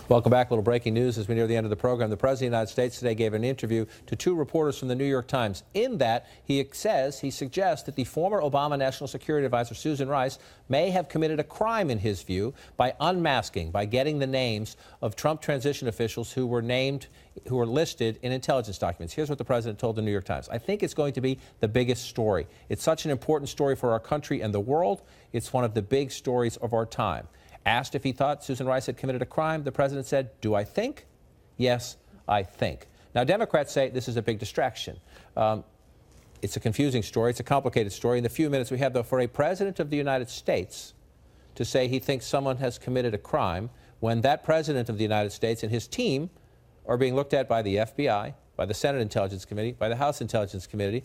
Welcome back. A little breaking news as we near the end of the program. The President of the United States today gave an interview to two reporters from the New York Times. In that, he suggests that the former Obama National Security Advisor, Susan Rice, may have committed a crime in his view by unmasking, by getting the names of Trump transition officials who were listed in intelligence documents. Here's what the President told the New York Times. I think it's going to be the biggest story. It's such an important story for our country and the world. It's one of the big stories of our time. Asked if he thought Susan Rice had committed a crime, the President said, "Do I think? Yes, I think." Now, Democrats say this is a big distraction. It's a confusing story. It's a complicated story. In the few minutes we have, though, for a President of the United States to say he thinks someone has committed a crime when that President of the United States and his team are being looked at by the FBI, by the Senate Intelligence Committee, by the House Intelligence Committee.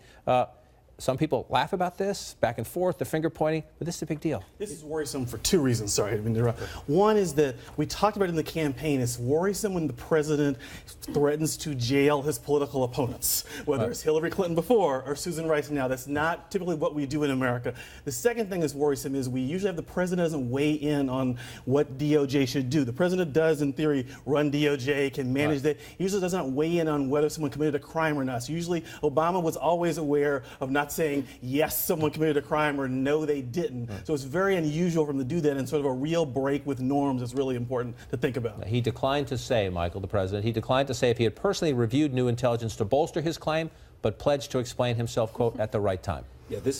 Some people laugh about this, back and forth, the finger pointing, but this is a big deal. This is worrisome for two reasons. Sorry to interrupt. One is that we talked about in the campaign. It's worrisome when the president threatens to jail his political opponents, whether it's Hillary Clinton before or Susan Rice now. That's not typically what we do in America. The second thing that's worrisome is we usually have the president doesn't weigh in on what DOJ should do. The president does, in theory, run DOJ, can manage that. He usually doesn't weigh in on whether someone committed a crime or not. So usually Obama was always aware of not saying, yes, someone committed a crime or no, they didn't. So it's very unusual for him to do that, and sort of a real break with norms is really important to think about. Now, he declined to say, Michael, the President, he declined to say if he had personally reviewed new intelligence to bolster his claim, but pledged to explain himself, quote, at the right time. Yeah, this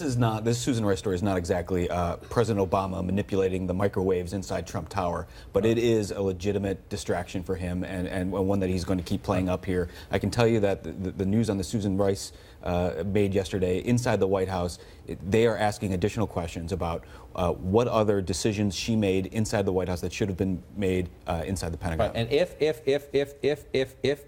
Susan Rice story is not exactly President Obama manipulating the microwaves inside Trump Tower, but it is a legitimate distraction for him and one that he's going to keep playing up here. I can tell you that the news on the Susan Rice made yesterday inside the White House, they are asking additional questions about what other decisions she made inside the White House that should have been made inside the Pentagon. Right. And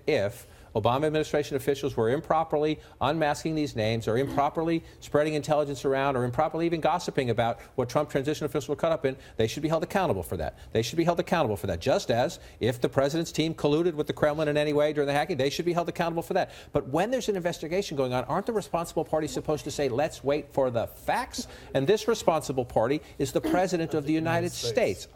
if Obama administration officials were improperly unmasking these names or improperly spreading intelligence around or improperly even gossiping about what Trump transition officials were caught up in, they should be held accountable for that. They should be held accountable for that. Just as if the president's team colluded with the Kremlin in any way during the hacking, they should be held accountable for that. But when there's an investigation going on, aren't the responsible parties supposed to say, let's wait for the facts? And this responsible party is the President of the United States.